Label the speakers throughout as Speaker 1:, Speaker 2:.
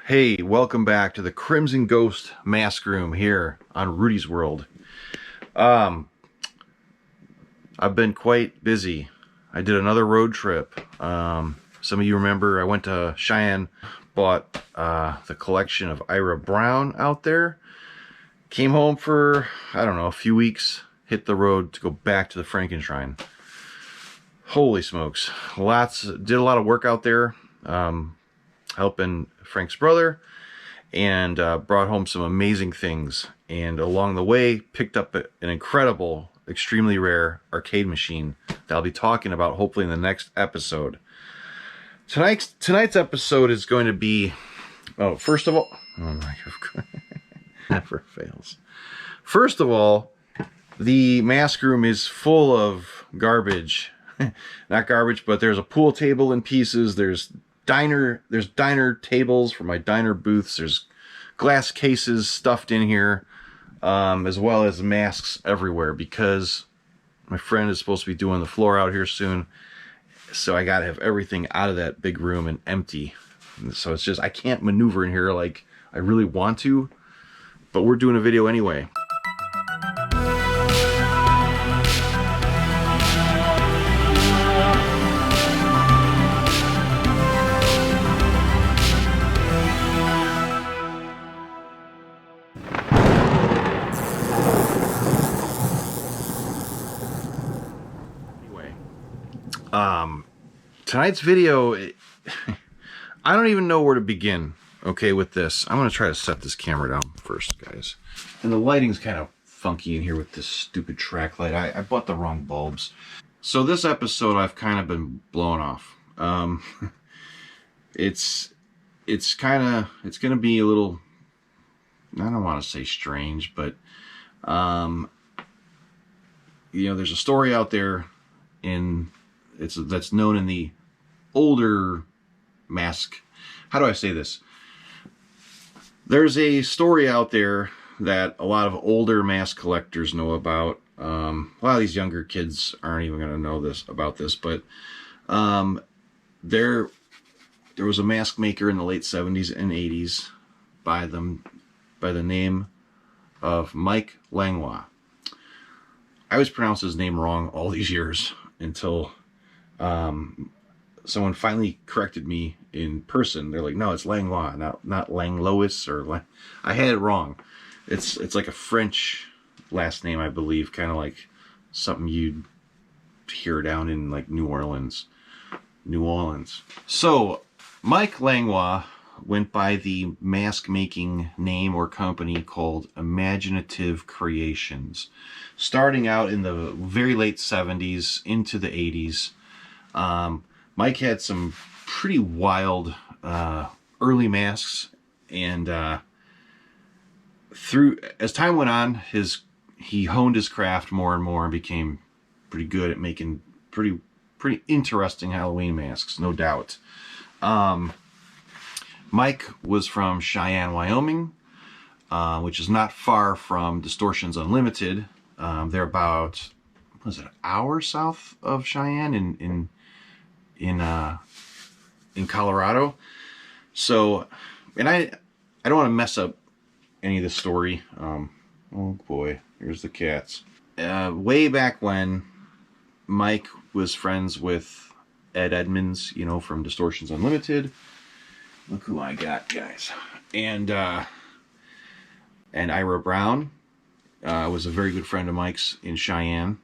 Speaker 1: Hey, welcome back to the Crimson Ghost Mask Room here on Rudy's World. I've been quite busy. I did another road trip. Some of you remember I went to Cheyenne, bought the collection of Ira Brown out there. Came home for, I don't know, a few weeks. Hit the road to go back to the Frankenstein. Holy smokes. Did a lot of work out there. Helping Frank's brother, and brought home some amazing things, and along the way picked up an incredible, extremely rare arcade machine that I'll be talking about hopefully in the next episode. Tonight's episode is going to be, first of all, oh my God, never fails. First of all, the mask room is full of garbage. Not garbage, but there's a pool table in pieces. There's diner tables for my diner booths. There's glass cases stuffed in here, as well as masks everywhere because my friend is supposed to be doing the floor out here soon. So I gotta have everything out of that big room and empty. So it's just, I can't maneuver in here like I really want to, but we're doing a video anyway. Tonight's video, I don't even know where to begin, okay, with this. I'm going to try to set this camera down first, guys. And the lighting's kind of funky in here with this stupid track light. I bought the wrong bulbs. So this episode, I've kind of been blown off. It's going to be a little, I don't want to say strange, but, you know, there's a story out there that's known in the older mask. How do I say this? There's a story out there that a lot of older mask collectors know about. A lot of these younger kids aren't even going to know about this, but there was a mask maker in the late 70s and 80s by the name of Mike Langlois. I always pronounced his name wrong all these years until someone finally corrected me in person. They're like, no, it's Langlois, not Langlois, or I had it wrong. It's like a French last name, I believe, kind of like something you'd hear down in like New Orleans. So Mike Langlois went by the mask making name or company called Imaginative Creations, starting out in the very late 70s into the 80s. Mike had some pretty wild early masks, and as time went on, he honed his craft more and more and became pretty good at making pretty interesting Halloween masks, no doubt. Mike was from Cheyenne, Wyoming, which is not far from Distortions Unlimited. They're about, was it, an hour south of Cheyenne in Colorado. So, and I don't want to mess up any of the story. Oh boy, here's the cats. Way back when, Mike was friends with Ed Edmonds, you know, from Distortions Unlimited. Look who I got, guys. And Ira Brown was a very good friend of Mike's in Cheyenne.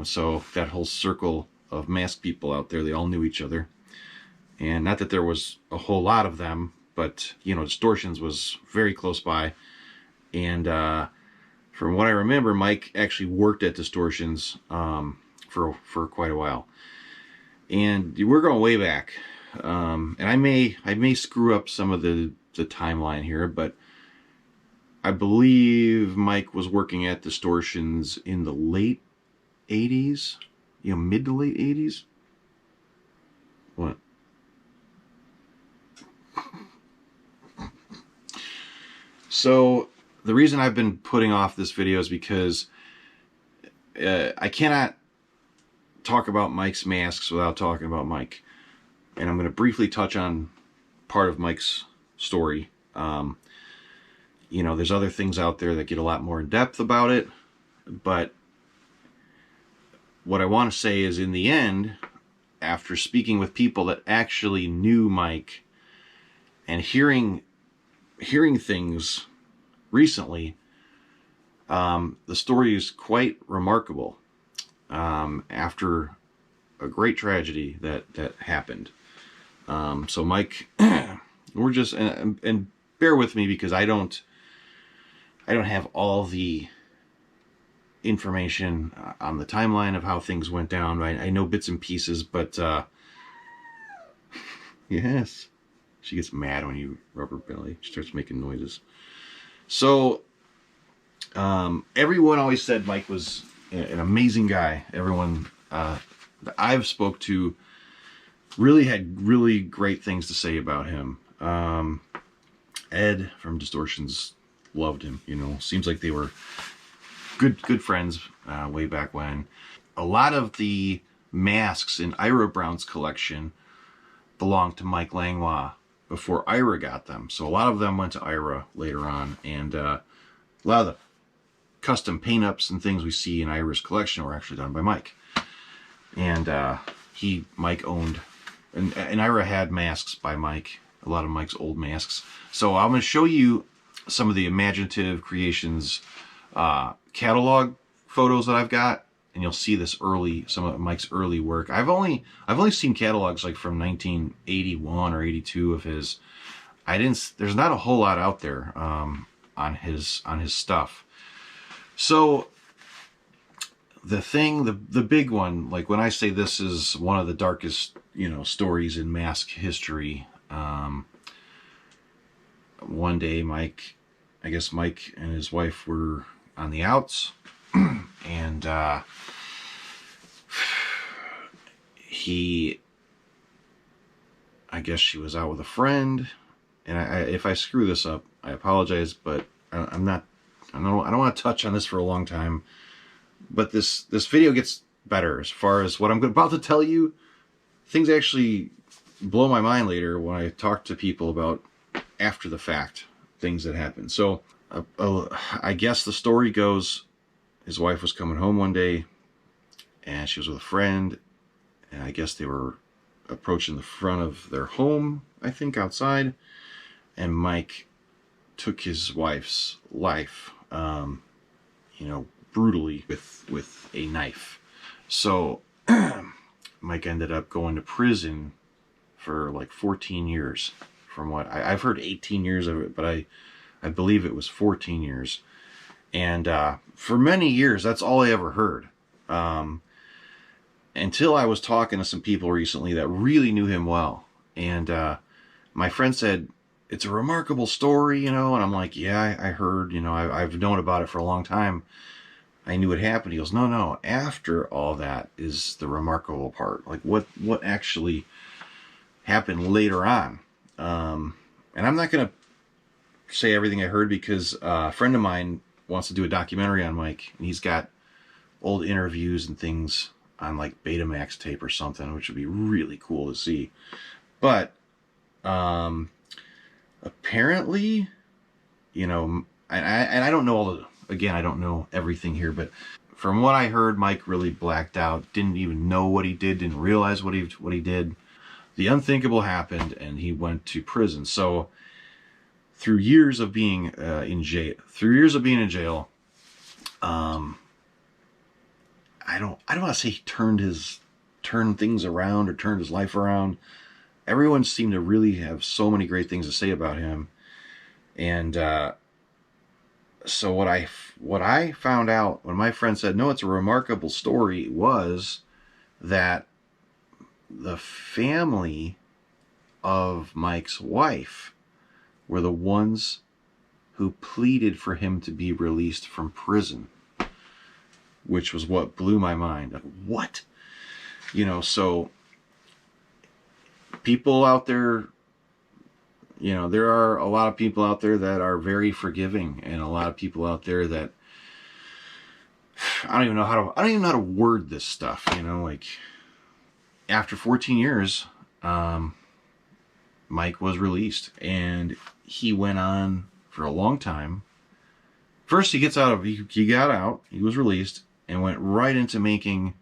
Speaker 1: So that whole circle of masked people out there, they all knew each other. And not that there was a whole lot of them, but, you know, Distortions was very close by. And from what I remember, Mike actually worked at Distortions for quite a while. And we're going way back. And I may screw up some of the timeline here, but I believe Mike was working at Distortions in the late 80s, you know, mid to late 80s. What? So the reason I've been putting off this video is because I cannot talk about Mike's masks without talking about Mike. And I'm going to briefly touch on part of Mike's story You know, there's other things out there that get a lot more in depth about it, but what I want to say is, in the end, after speaking with people that actually knew Mike and hearing things recently, the story is quite remarkable. After a great tragedy that happened, so Mike, we're just and bear with me because I don't have all the information on the timeline of how things went down. I know bits and pieces, but yes, she gets mad when you rub her belly. She starts making noises. So everyone always said Mike was an amazing guy. Everyone that I've spoke to really had really great things to say about him. Ed from Distortions loved him. You know, seems like they were good friends way back when. A lot of the masks in Ira Brown's collection belonged to Mike Langlois before Ira got them. So a lot of them went to Ira later on, and a lot of the custom paint-ups and things we see in Ira's collection were actually done by Mike. And Mike owned, and Ira had masks by Mike, a lot of Mike's old masks. So I'm going to show you some of the Imaginative Creations catalog photos that I've got, and you'll see some of Mike's early work. I've only seen catalogs like from 1981 or 82 of his. There's not a whole lot out there on his stuff. So the big one, like when I say this is one of the darkest, stories in mask history. One day Mike and his wife were on the outs, and I guess she was out with a friend, and if I screw this up, I apologize, but I don't want to touch on this for a long time. But this video gets better as far as what I'm about to tell you. Things actually blow my mind later when I talk to people about after the fact things that happen. So I guess the story goes, his wife was coming home one day, and she was with a friend, and I guess they were approaching the front of their home, I think, outside, and Mike took his wife's life, brutally with a knife. So Mike ended up going to prison for like 14 years, from what I've heard 18 years of it, but I believe it was 14 years. And for many years, that's all I ever heard. Until I was talking to some people recently that really knew him well. And my friend said, it's a remarkable story, and I'm like, yeah, I heard, I've known about it for a long time. I knew it happened. He goes, no, after all that is the remarkable part. Like what actually happened later on. And I'm not going to say everything I heard because a friend of mine wants to do a documentary on Mike, and he's got old interviews and things on like Betamax tape or something, which would be really cool to see. But apparently, and I don't know I don't know everything here, but from what I heard, Mike really blacked out, didn't even know what he did, didn't realize what he did. The unthinkable happened, and he went to prison. So through years of being in jail, I don't want to say he turned things around or turned his life around. Everyone seemed to really have so many great things to say about him. And so what I found out when my friend said, no, it's a remarkable story, was that the family of Mike's wife were the ones who pleaded for him to be released from prison, which was what blew my mind. Like, what? So people out there, there are a lot of people out there that are very forgiving, and a lot of people out there that I don't even know how to word this stuff. Like after 14 years, Mike was released, and he went on for a long time. First, he got out, he was released, and went right into making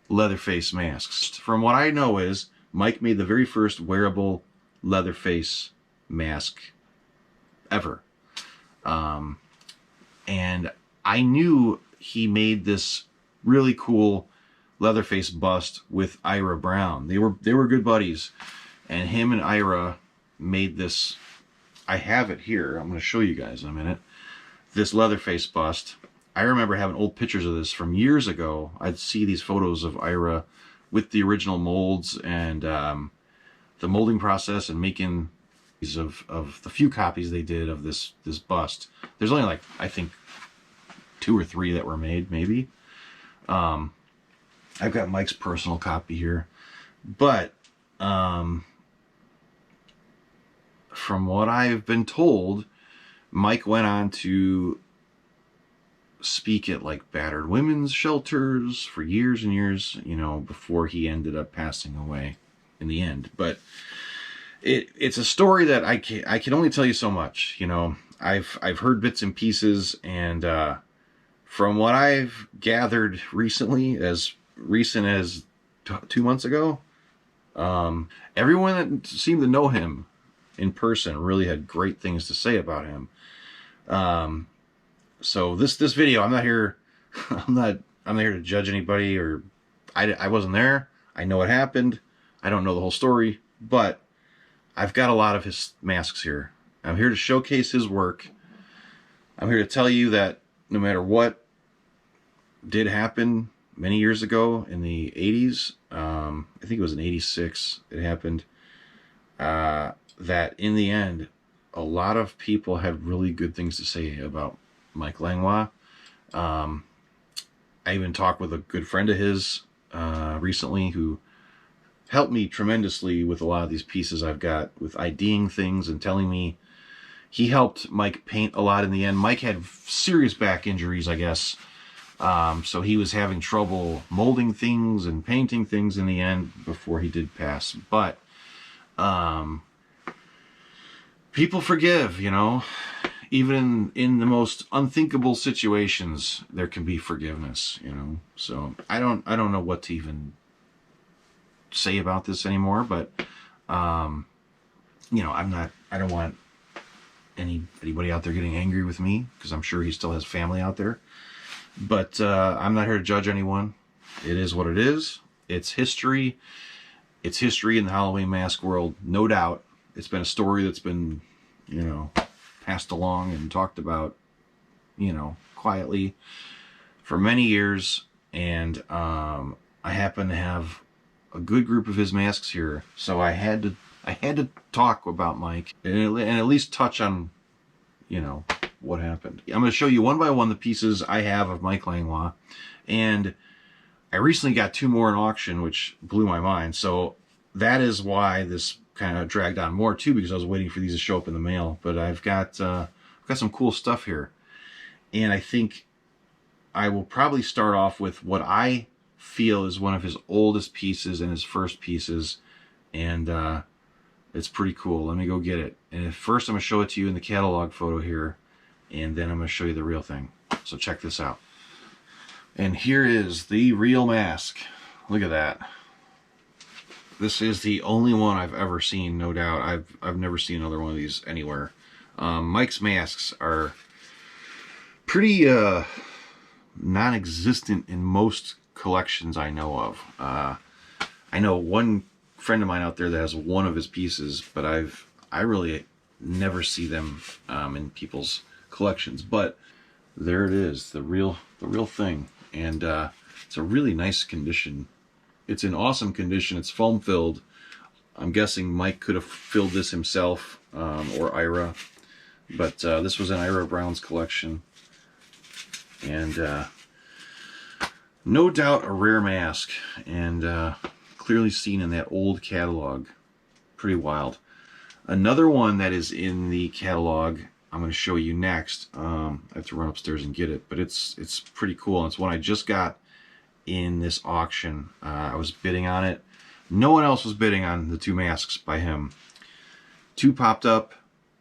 Speaker 1: Leatherface masks. From what I know is, Mike made the very first wearable Leatherface mask ever. And I knew he made this really cool Leatherface bust with Ira Brown. They were good buddies, and him and Ira made this. I have it here. I'm going to show you guys in a minute. This Leatherface bust. I remember having old pictures of this from years ago. I'd see these photos of Ira with the original molds and the molding process and making these of the few copies they did of this bust. There's only like, I think, 2 or 3 that were made, maybe. I've got Mike's personal copy here. But from what I've been told, Mike went on to speak at like battered women's shelters for years and years, you know, before he ended up passing away in the end. But it's a story that I can only tell you so much. You know, I've heard bits and pieces, and from what I've gathered recently, as recent as 2 months ago, everyone that seemed to know him in person really had great things to say about him. So this video, I'm not here to judge anybody, or I wasn't there. I know what happened. I don't know the whole story, but I've got a lot of his masks here. I'm here to showcase his work. I'm here to tell you that no matter what did happen many years ago in the 80s, I think it was in 86 it happened, that in the end, a lot of people had really good things to say about Mike Langlois. I even talked with a good friend of his recently who helped me tremendously with a lot of these pieces I've got, with IDing things and telling me he helped Mike paint a lot in the end. Mike had serious back injuries, I guess. So he was having trouble molding things and painting things in the end before he did pass. But people forgive, you know. Even in the most unthinkable situations, there can be forgiveness, you know. So I don't know what to even say about this anymore, but you know, I don't want anybody out there getting angry with me, because I'm sure he still has family out there. But I'm not here to judge anyone. It is what it is. It's history. It's history in the Halloween mask world, no doubt. It's been a story that's been, you know, passed along and talked about, you know, quietly for many years. And I happen to have a good group of his masks here, so I had to talk about Mike and at least touch on, you know, what happened. I'm going to show you one by one the pieces I have of Mike Langlois, and I recently got 2 more in auction, which blew my mind. So that is why this kind of dragged on more too, because I was waiting for these to show up in the mail. But I've got some cool stuff here, and I think I will probably start off with what I feel is one of his oldest pieces and his first pieces, and it's pretty cool. Let me go get it. And first I'm going to show it to you in the catalog photo here, and then I'm going to show you the real thing. So check this out. And here is the real mask. Look at that. This is the only one I've ever seen, no doubt. I've never seen another one of these anywhere. Mike's masks are pretty non-existent in most collections I know of. I know one friend of mine out there that has one of his pieces, but I really never see them in people's collections. But there it is, the real thing, and it's a really nice condition. It's in awesome condition. It's foam filled. I'm guessing Mike could have filled this himself, or Ira, but this was in Ira Brown's collection, and no doubt a rare mask, and clearly seen in that old catalog. Pretty wild. Another one that is in the catalog I'm going to show you next. I have to run upstairs and get it, but it's pretty cool. And it's one I just got in this auction. I was bidding on it. No one else was bidding on the 2 masks by him. 2 popped up.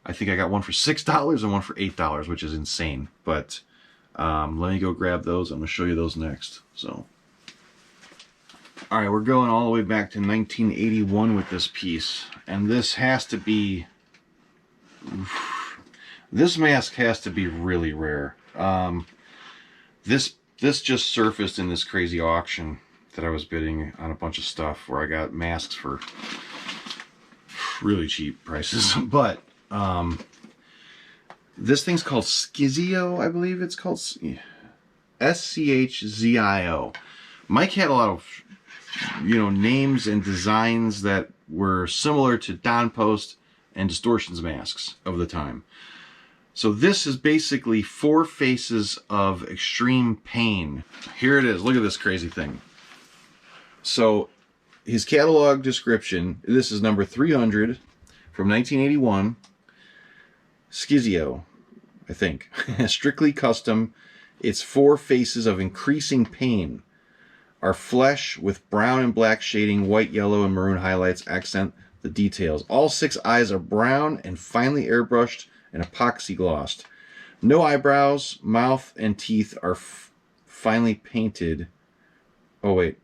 Speaker 1: I think I got one for $6 and one for $8, which is insane. But let me go grab those. I'm going to show you those next. So, all right, we're going all the way back to 1981 with this piece. And this has to be... This mask has to be really rare. This just surfaced in this crazy auction that I was bidding on a bunch of stuff where I got masks for really cheap prices. But this thing's called Schizio, I believe it's called. S-C-H-Z-I-O. Mike had a lot of, names and designs that were similar to Don Post and Distortion's masks of the time. So this is basically 4 faces of extreme pain. Here it is. Look at this crazy thing. So his catalog description, this is number 300 from 1981. Schizio, I think. Strictly custom. It's 4 faces of increasing pain. Our flesh with brown and black shading, white, yellow, and maroon highlights accent the details. All 6 eyes are brown and finely airbrushed and epoxy glossed. No eyebrows, mouth, and teeth are finely painted. Oh, wait.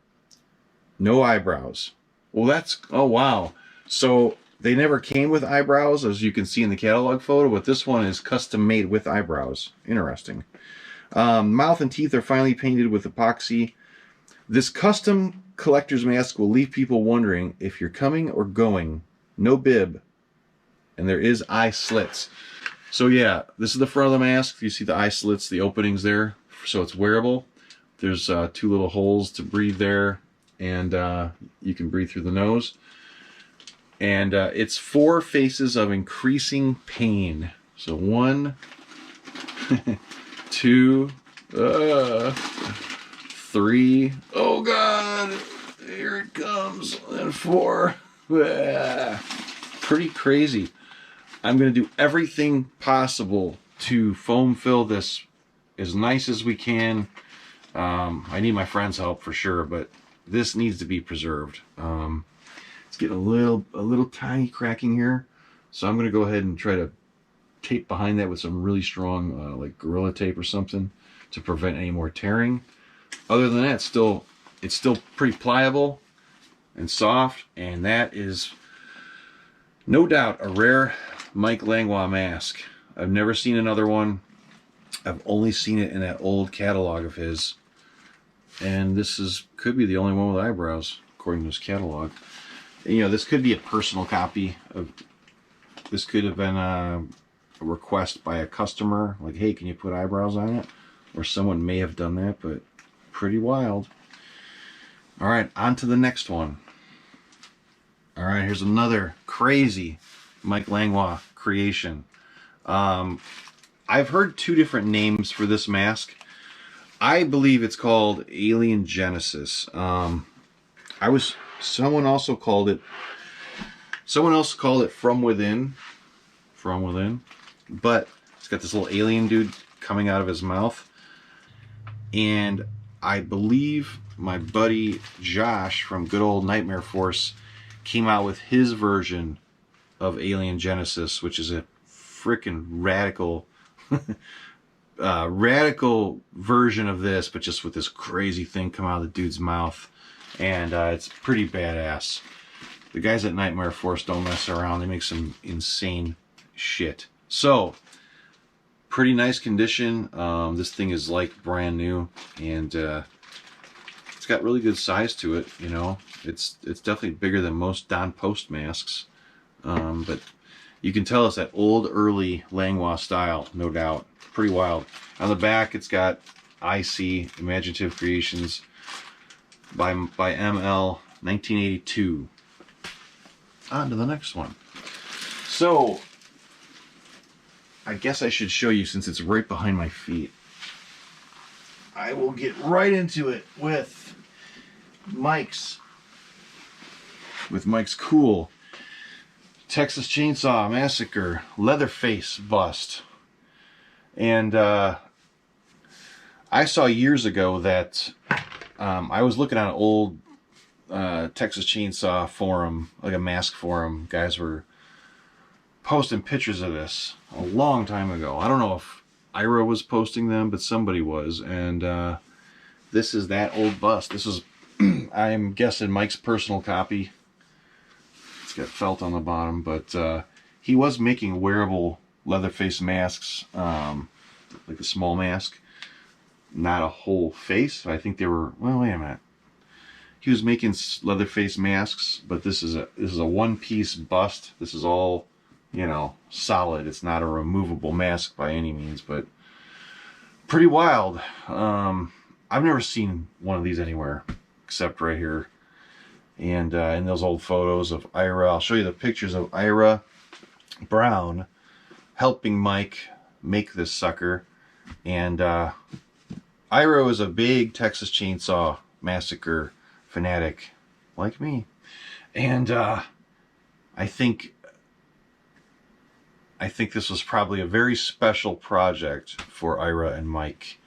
Speaker 1: No eyebrows. Well, that's... Oh, wow. So they never came with eyebrows, as you can see in the catalog photo, but this one is custom made with eyebrows. Interesting. Mouth and teeth are finely painted with epoxy. This custom collector's mask will leave people wondering if you're coming or going. No bib. And there is eye slits. So yeah, this is the front of the mask. You see the eye slits, the openings there. So it's wearable. There's 2 little holes to breathe there. And you can breathe through the nose. And it's 4 faces of increasing pain. So 1, 2, 3. Oh God! Here it comes. And 4. Pretty crazy. I'm going to do everything possible to foam fill this as nice as we can. I need my friend's help for sure, but this needs to be preserved. It's getting a little tiny cracking here, so I'm going to go ahead and try to tape behind that with some really strong, like Gorilla Tape or something, to prevent any more tearing. Other than that, it's still pretty pliable and soft, and that is no doubt a rare Mike Langlois mask. I've never seen another one. I've only seen it in that old catalog of his. And this could be the only one with eyebrows, according to his catalog. This could be a personal copy of... This could have been a request by a customer. Like, hey, can you put eyebrows on it? Or someone may have done that, but pretty wild. Alright, on to the next one. Alright, here's another crazy Mike Langlois creation. I've heard 2 different names for this mask. I believe it's called Alien Genesis. Someone else called it From Within. From Within. But it's got this little alien dude coming out of his mouth. And I believe my buddy Josh from good old Nightmare Force came out with his version of Alien Genesis, which is a freaking radical radical version of this, but just with this crazy thing come out of the dude's mouth. And it's pretty badass. The guys at Nightmare Force don't mess around. They make some insane shit. So, pretty nice condition. This thing is like brand new, and it's got really good size to it. It's definitely bigger than most Don Post masks. But you can tell it's that old, early Langlois style, no doubt. Pretty wild. On the back, it's got IC, Imaginative Creations, by ML, 1982. On to the next one. So, I guess I should show you since it's right behind my feet. I will get right into it with Mike's cool Texas Chainsaw Massacre Leatherface bust. And I saw years ago that I was looking at an old Texas Chainsaw forum, like a mask forum. Guys were posting pictures of this a long time ago. I don't know if Ira was posting them, but somebody was. And this is that old bust. This is, I'm guessing, Mike's personal copy. It's got felt on the bottom, but he was making wearable Leatherface masks, like a small mask, not a whole face. I think they were, well, wait a minute. He was making Leatherface masks, but this is a one-piece bust. This is all, you know, solid. It's not a removable mask by any means, but pretty wild. I've never seen one of these anywhere except right here. And in those old photos of Ira, I'll show you the pictures of Ira Brown helping Mike make this sucker. And Ira was a big Texas Chainsaw Massacre fanatic like me, and I think this was probably a very special project for Ira and Mike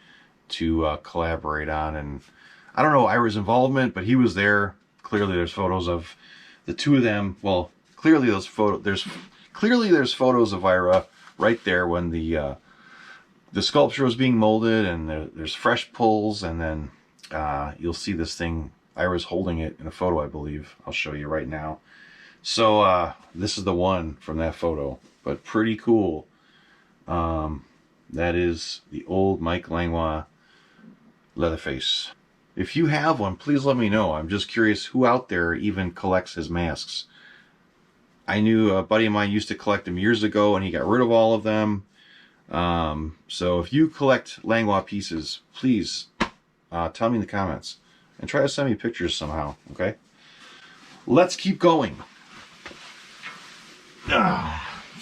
Speaker 1: to collaborate on. And I don't know Ira's involvement, but he was there. Clearly there's photos of the two of them. Well, clearly there's photos of Ira right there when the sculpture was being molded, and there's fresh pulls, and then you'll see this thing. Ira's holding it in a photo, I believe. I'll show you right now. So this is the one from that photo, but pretty cool. That is the old Mike Langlois Leatherface. If you have one, please let me know. I'm just curious who out there even collects his masks. I knew a buddy of mine used to collect them years ago, and he got rid of all of them. So if you collect Langlois pieces, please tell me in the comments. And try to send me pictures somehow, okay? Let's keep going.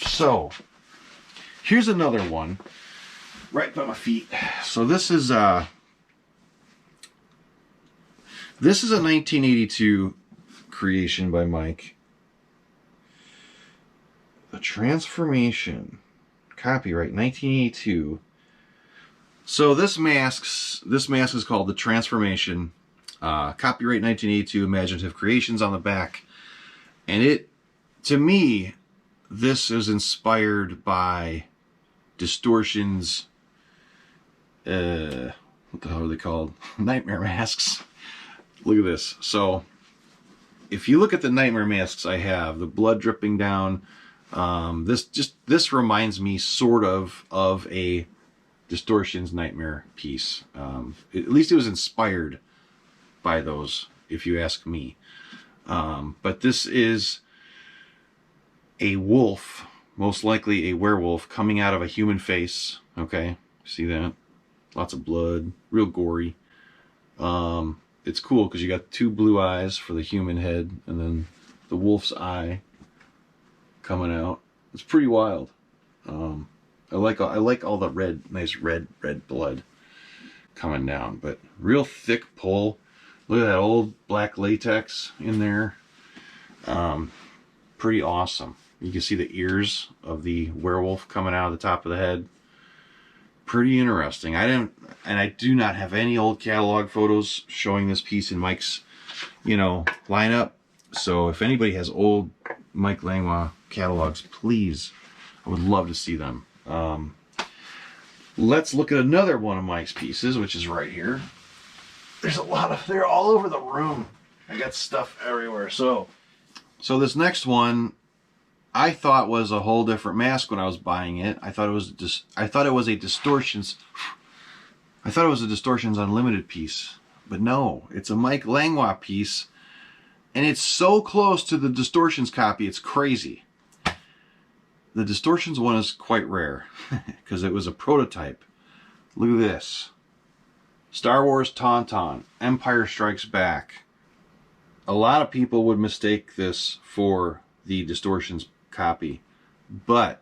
Speaker 1: So, here's another one right by my feet. So this is a 1982 creation by Mike. The Transformation. Copyright 1982. So this mask is called The Transformation. Copyright 1982, Imaginative Creations on the back. And it, to me, this is inspired by Distortion's, what the hell are they called? Nightmare masks. Look at this. So, if you look at the nightmare masks I have, the blood dripping down, this reminds me sort of a Distortion's Nightmare piece. At least it was inspired by those, if you ask me. But this is a wolf, most likely a werewolf, coming out of a human face. Okay, see that? Lots of blood, real gory. It's cool because you got two blue eyes for the human head, and then the wolf's eye coming out. It's pretty wild. I like all the red, nice red blood coming down, but real thick pull. Look at that old black latex in there. Pretty awesome. You can see the ears of the werewolf coming out of the top of the head. Pretty interesting. I do not have any old catalog photos showing this piece in Mike's, lineup. So if anybody has old Mike Langlois catalogs, please, I would love to see them. Let's look at another one of Mike's pieces, which is right here. There's a lot of, they're all over the room. I got stuff everywhere. So this next one, I thought was a whole different mask when I was buying it. I thought it was a Distortions Unlimited piece, but no, it's a Mike Langlois piece, and it's so close to the Distortions copy, it's crazy. The Distortions one is quite rare because it was a prototype. Look at this. Star Wars Tauntaun, Empire Strikes Back. A lot of people would mistake this for the Distortions copy, but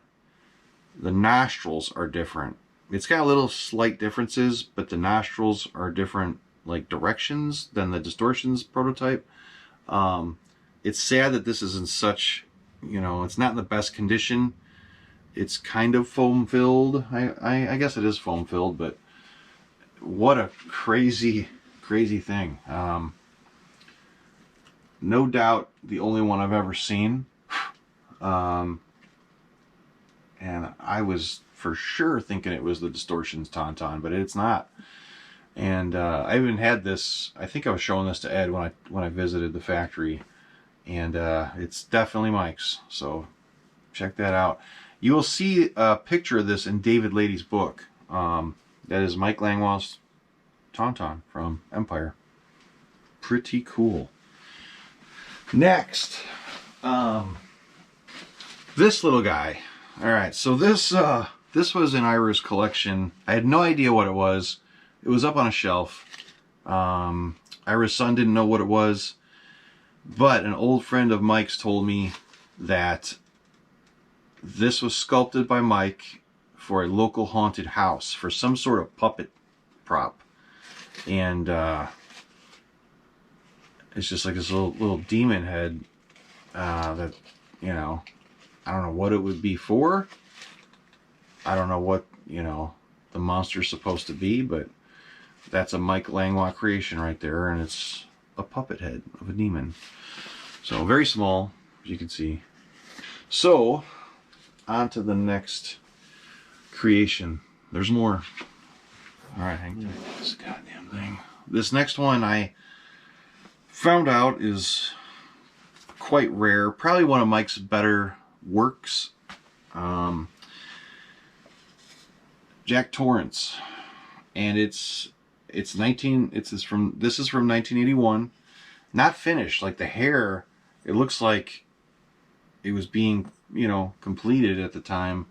Speaker 1: the nostrils are different. It's got little slight differences, but the nostrils are different, like, directions than the Distortions prototype. It's sad that this is in such, it's not in the best condition. It's kind of foam filled. I guess it is foam filled, but what a crazy thing. No doubt the only one I've ever seen. I was for sure thinking it was the Distortions Tauntaun, but it's not. And I even had this, I think I was showing this to Ed when I visited the factory, and it's definitely Mike's, so check that out. You will see a picture of this in David Lady's book. That is Mike Langlois' Tauntaun from Empire. Pretty cool. Next, this little guy. All right, so this was in Ira's collection. I had no idea what it was. It was up on a shelf. Ira's son didn't know what it was, but an old friend of Mike's told me that this was sculpted by Mike for a local haunted house for some sort of puppet prop. And it's just like this little demon head that, you know, I don't know what it would be for. I don't know what, you know, the monster's supposed to be, but that's a Mike Langlois creation right there, and it's a puppet head of a demon. So very small, as you can see. So, on to the next creation. There's more. Alright, hang tight to this goddamn thing. This next one I found out is quite rare. Probably one of Mike's better works. Jack Torrance. And this is from 1981. Not finished. Like the hair, it looks like it was being, you know, completed at the time,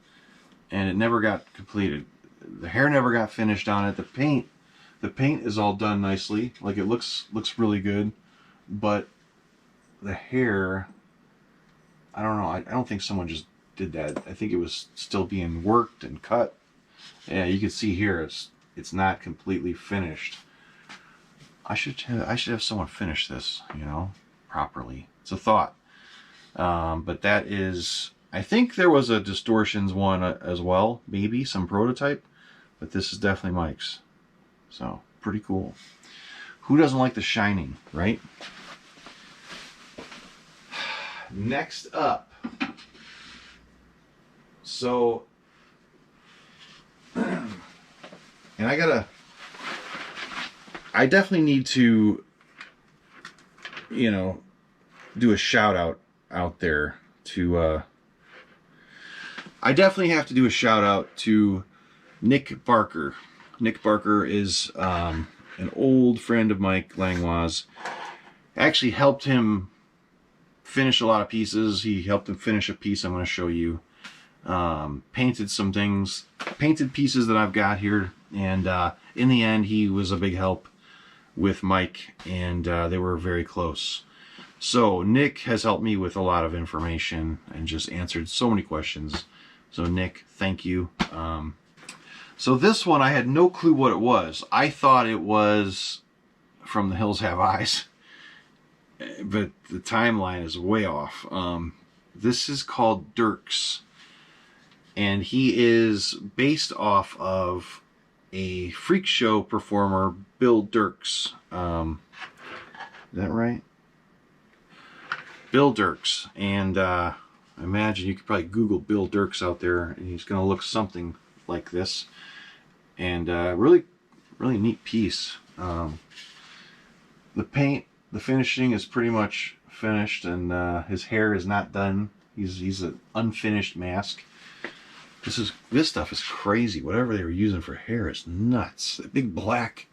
Speaker 1: and it never got completed. The hair never got finished on it. The paint is all done nicely. Like it looks really good, but the hair, I don't know. I don't think someone just did that. I think it was still being worked and cut. Yeah, you can see here it's not completely finished. I should have someone finish this, you know, properly. It's a thought. But that is, I think there was a Distortions one as well, maybe some prototype, but this is definitely Mike's. So pretty cool. Who doesn't like The Shining, right? Next up, so, and I definitely need to, you know, do a shout out there to, I definitely have to do a shout out to Nick Barker. Nick Barker is an old friend of Mike Langlois. Actually helped him finish a lot of pieces. He helped him finish a piece I'm going to show you. Painted some things, painted pieces that I've got here, and in the end he was a big help with Mike, and they were very close. So Nick has helped me with a lot of information and just answered so many questions. So Nick, thank you. So this one I had no clue what it was. I thought it was From the Hills Have Eyes, but the timeline is way off. This is called Dirks, and he is based off of a freak show performer, Bill Dirks. Is that right? Bill Dirks. And I imagine you could probably Google Bill Dirks out there, and he's going to look something like this. And really neat piece. The paint, the finishing is pretty much finished, and his hair is not done. He's an unfinished mask. This stuff is crazy. Whatever they were using for hair is nuts. That big black,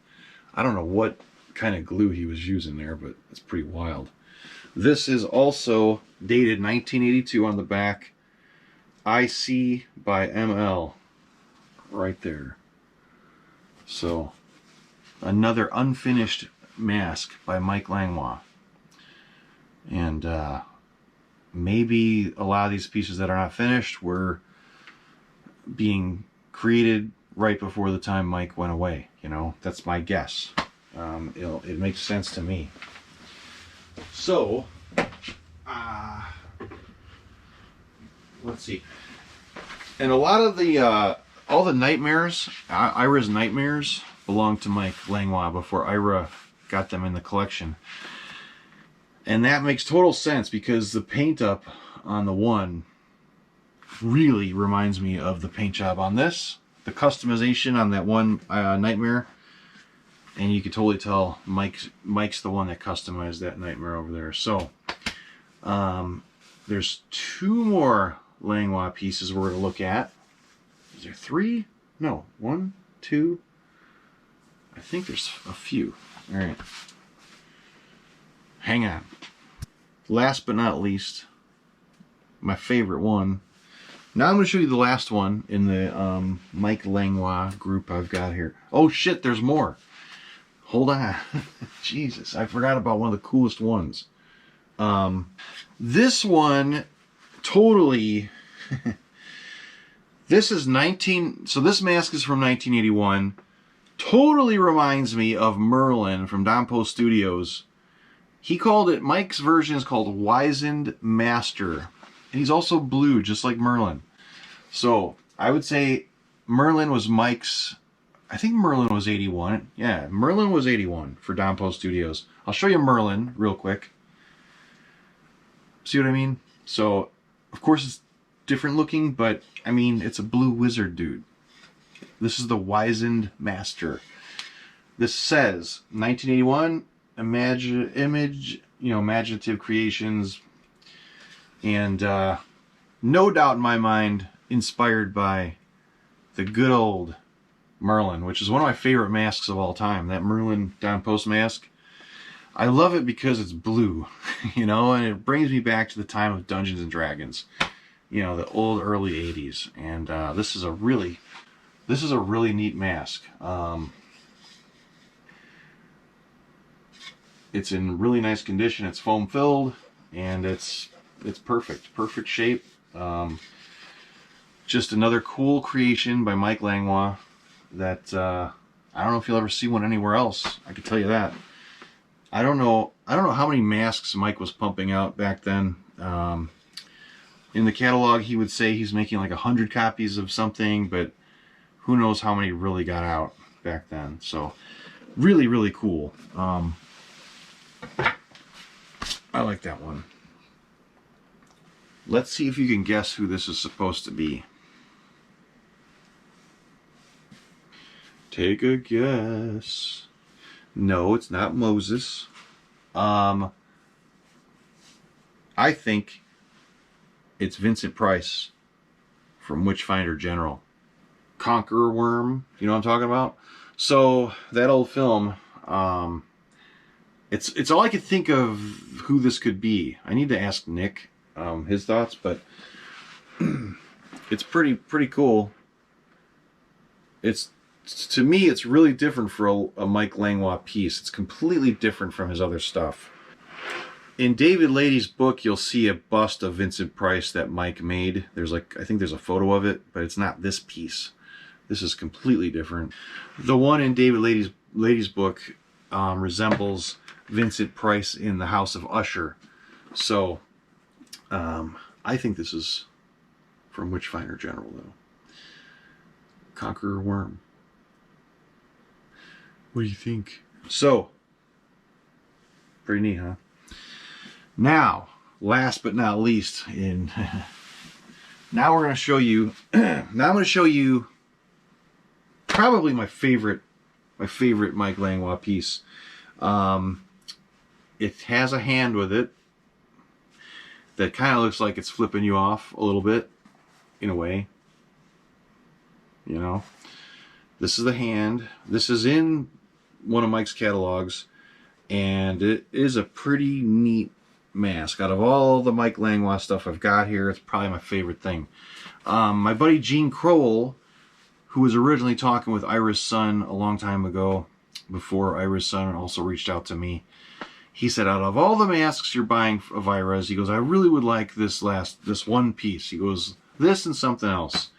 Speaker 1: I don't know what kind of glue he was using there, but it's pretty wild. This is also dated 1982 on the back. IC by ML right there. So another unfinished mask by Mike Langlois. And maybe a lot of these pieces that are not finished were being created right before the time Mike went away. You know, that's my guess. It makes sense to me. So, let's see. And a lot of the, all the nightmares, Ira's nightmares, belonged to Mike Langlois before Ira got them in the collection. And that makes total sense because the paint up on the one really reminds me of the paint job on this. The customization on that one Nightmare. And you can totally tell Mike's the one that customized that Nightmare over there. So, there's 2 more Langlois pieces we're going to look at. Is there 3? No, 1, 2. I think there's a few. All right. Hang on. Last but not least, my favorite one. Now I'm going to show you the last one in the Mike Langlois group I've got here. Oh shit, there's more. Hold on. Jesus, I forgot about one of the coolest ones. This one, totally... This is so this mask is from 1981. Totally reminds me of Merlin from Don Post Studios. He called it, Mike's version is called Wizened Master. And he's also blue, just like Merlin. So, I would say Merlin was Mike's... I think Merlin was 81. Yeah, Merlin was 81 for Don Post Studios. I'll show you Merlin real quick. See what I mean? So, of course it's different looking, but, I mean, it's a blue wizard dude. This is the Wizened Master. This says, 1981, imaginative creations, and no doubt in my mind, inspired by the good old Merlin, which is one of my favorite masks of all time. That Merlin Don Post mask. I love it because it's blue, you know, and it brings me back to the time of Dungeons and Dragons, you know, the old early 80s. And this is a really neat mask. It's in really nice condition. It's foam filled, and it's perfect shape. Just another cool creation by Mike Langlois that I don't know if you'll ever see one anywhere else. I can tell you that. I don't know how many masks Mike was pumping out back then. In the catalog, he would say he's making like 100 copies of something, but who knows how many really got out back then. So, really cool. I like that one. Let's see if you can guess who this is supposed to be. Take a guess. No, it's not Moses. I think it's Vincent Price from Witchfinder General. Conqueror Worm, you know what I'm talking about? So, that old film, it's all I could think of who this could be. I need to ask Nick his thoughts, but it's pretty cool. To me, it's really different for a Mike Langlois piece. It's completely different from his other stuff. In David Lady's book, you'll see a bust of Vincent Price that Mike made. I think there's a photo of it, but it's not this piece. This is completely different. The one in David Lady's book resembles Vincent Price in the House of Usher. So, I think this is from Witchfinder General, though. Conqueror Worm. What do you think? So, pretty neat, huh? Now, last but not least, now we're going to show you. Now I'm going to show you probably my favorite Mike Langlois piece. It has a hand with it that kind of looks like it's flipping you off a little bit, in a way. You know, this is the hand. This is in one of Mike's catalogs, and it is a pretty neat mask. Out of all the Mike Langlois stuff I've got here, it's probably my favorite thing. My buddy Gene Crowell, who was originally talking with Ira's son a long time ago, before Ira's son also reached out to me, he said, out of all the masks you're buying of Ira's, he goes, I really would like this one piece. He goes, this and something else.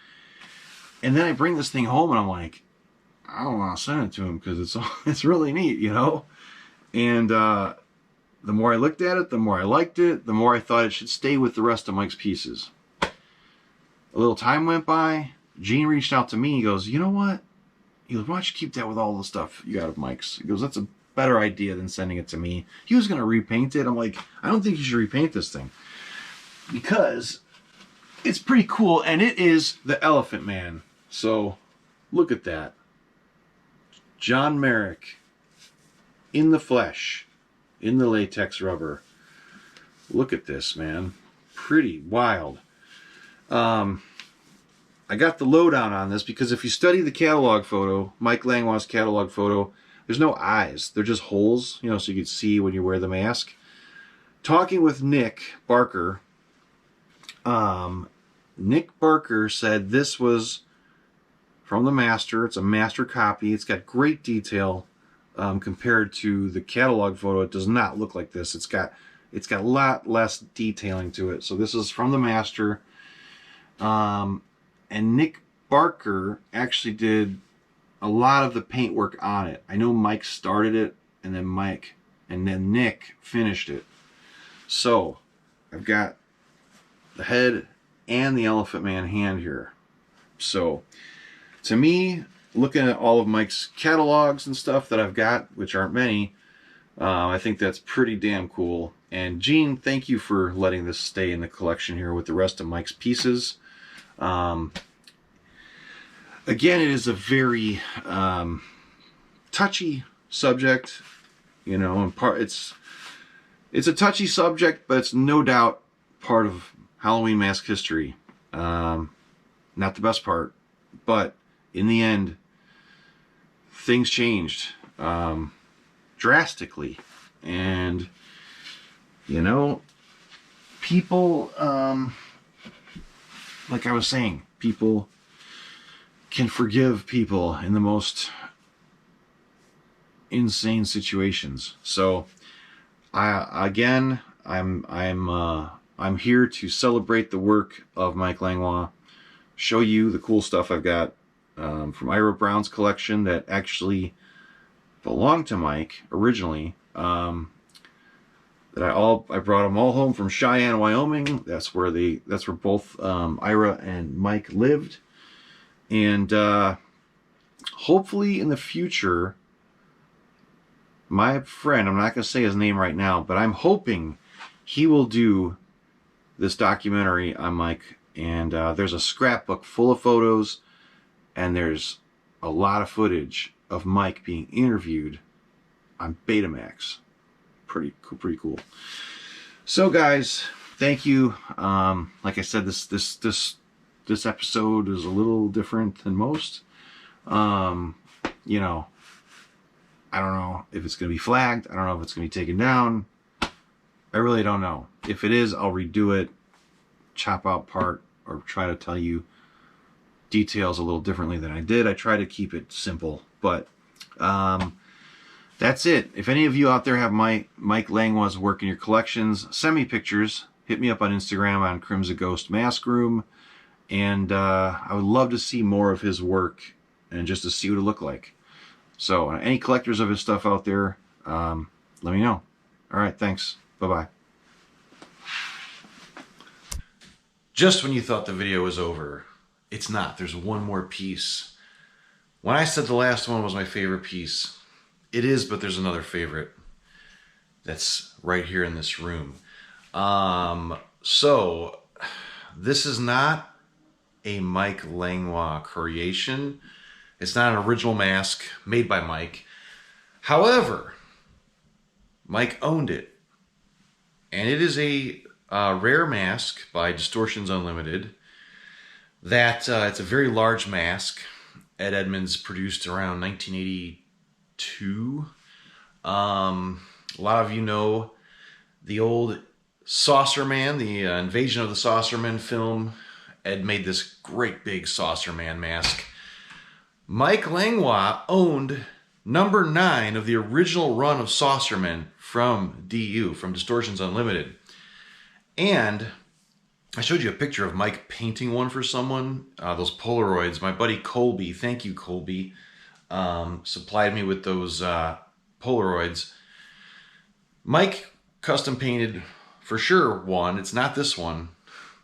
Speaker 1: And then I bring this thing home and I'm like, I don't want to send it to him because it's really neat, you know? And the more I looked at it, the more I liked it, the more I thought it should stay with the rest of Mike's pieces. A little time went by. Gene reached out to me. He goes, you know what? He goes, why don't you keep that with all the stuff you got of Mike's? He goes, that's a better idea than sending it to me. He was going to repaint it. I'm like, I don't think you should repaint this thing. Because it's pretty cool, and it is the Elephant Man. So look at that. John Merrick in the flesh, in the latex rubber. Look at this, man. Pretty wild. I got the lowdown on this because if you study the catalog photo, Mike Langlois' catalog photo, there's no eyes. They're just holes, you know, so you can see when you wear the mask. Talking with Nick Barker, Nick Barker said this was from the master. It's a master copy. It's got great detail compared to the catalog photo. It does not look like this. It's got a lot less detailing to it. So this is from the master. And Nick Barker actually did a lot of the paintwork on it. I know Mike started it, and then Nick finished it. So I've got the head and the Elephant Man hand here. So to me, looking at all of Mike's catalogs and stuff that I've got, which aren't many, I think that's pretty damn cool. And Gene, thank you for letting this stay in the collection here with the rest of Mike's pieces. Again, it is a very touchy subject, you know, and it's a touchy subject, but it's no doubt part of Halloween mask history. Not the best part, but in the end, things changed drastically, and you know, people, like I was saying, people can forgive people in the most insane situations. So I'm here to celebrate the work of Mike Langlois, show you the cool stuff I've got from Ira Brown's collection that actually belonged to Mike originally. I brought them all home from Cheyenne, Wyoming. That's where both Ira and Mike lived. And hopefully in the future, my friend, I'm not going to say his name right now, but I'm hoping he will do this documentary on Mike. And there's a scrapbook full of photos, and there's a lot of footage of Mike being interviewed on Betamax. Pretty cool. So guys, thank you. Like I said, this episode is a little different than most. You know, I don't know if it's going to be flagged. I don't know if it's going to be taken down. I really don't know. If it is, I'll redo it, chop out part, or try to tell you details a little differently than I did. I try to keep it simple, but that's it. If any of you out there have Mike Langlois' work in your collections, send me pictures. Hit me up on Instagram on Crimson Ghost Mask Room. And I would love to see more of his work and just to see what it looked like. So any collectors of his stuff out there, let me know. All right, thanks. Bye-bye. Just when you thought the video was over, it's not. There's one more piece. When I said the last one was my favorite piece, it is, but there's another favorite that's right here in this room. So this is not a Mike Langlois creation. It's not an original mask made by Mike. However, Mike owned it. And it is a rare mask by Distortions Unlimited. It's a very large mask. Ed Edmonds produced around 1982. A lot of you know the old Saucer Man, the Invasion of the Saucermen film. Ed made this great big Saucer Man mask. Mike Langlois owned number 9 of the original run of Saucermen from DU, from Distortions Unlimited. And I showed you a picture of Mike painting one for someone, those Polaroids. My buddy Colby, thank you Colby, supplied me with those Polaroids. Mike custom painted for sure one. It's not this one.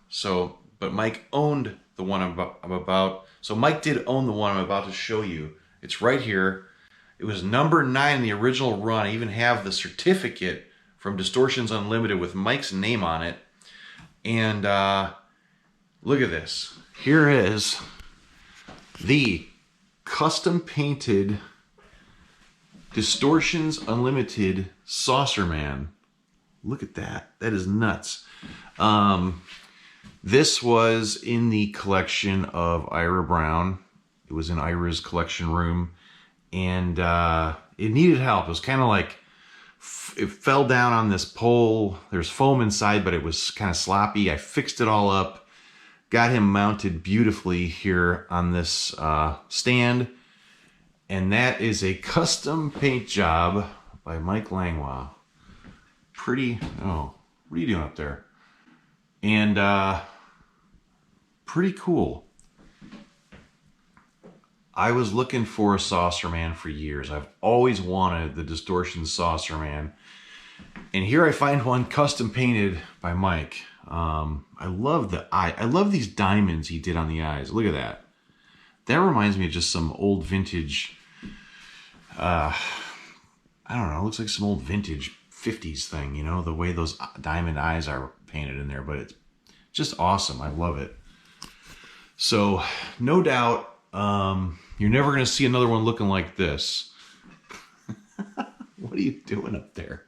Speaker 1: So, but Mike owned the one I'm about. So Mike did own the one I'm about to show you. It's right here. It was number 9 in the original run. I even have the certificate from Distortions Unlimited with Mike's name on it. And Look at this. Here is the custom painted Distortions Unlimited Saucer Man. Look at that. That is nuts. This was in the collection of Ira Brown. It was in Ira's collection room, and it needed help. It was kind of like, it fell down on this pole. There's foam inside, but it was kind of sloppy. I fixed it all up, got him mounted beautifully here on this stand, and that is a custom paint job by Mike Langlois. Pretty, oh, what are you doing up there? And pretty cool. I was looking for a Saucer Man for years. I've always wanted the Distortion Saucer Man. And here I find one custom painted by Mike. I love the eye. I love these diamonds he did on the eyes. Look at that. That reminds me of just some old vintage, I don't know, it looks like some old vintage 50s thing, you know, the way those diamond eyes are painted in there, but it's just awesome. I love it. So no doubt, you're never going to see another one looking like this. What are you doing up there?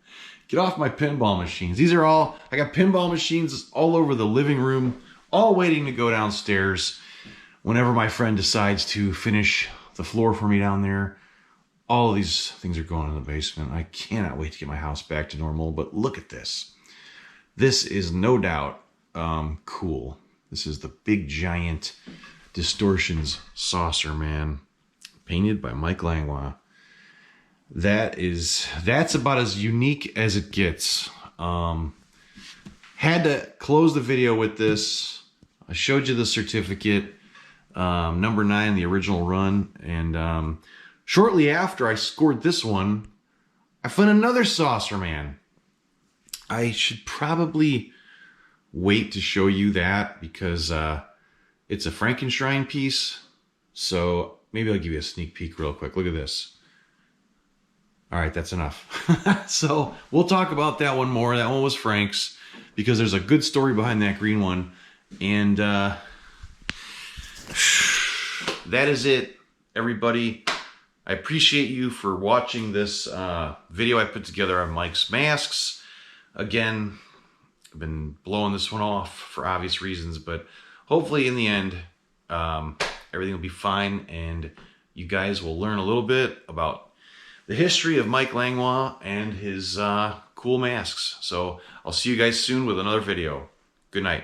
Speaker 1: Get off my pinball machines. These are all, I got pinball machines all over the living room, all waiting to go downstairs whenever my friend decides to finish the floor for me down there. All of these things are going in the basement. I cannot wait to get my house back to normal, but look at this. This is no doubt cool. This is the big giant Distortions Saucer Man, painted by Mike Langlois. That's about as unique as it gets. Had to close the video with this. I showed you the certificate, number 9, the original run, and shortly after I scored this one, I found another Saucer Man. I should probably wait to show you that because it's a Frankenstein piece. So maybe I'll give you a sneak peek real quick. Look at this. All right, that's enough. So we'll talk about that one more. That one was Frank's because there's a good story behind that green one. And that is it, everybody. I appreciate you for watching this video I put together on Mike's masks. Again, I've been blowing this one off for obvious reasons, but hopefully in the end, everything will be fine and you guys will learn a little bit about the history of Mike Langlois and his cool masks. So I'll see you guys soon with another video. Good night.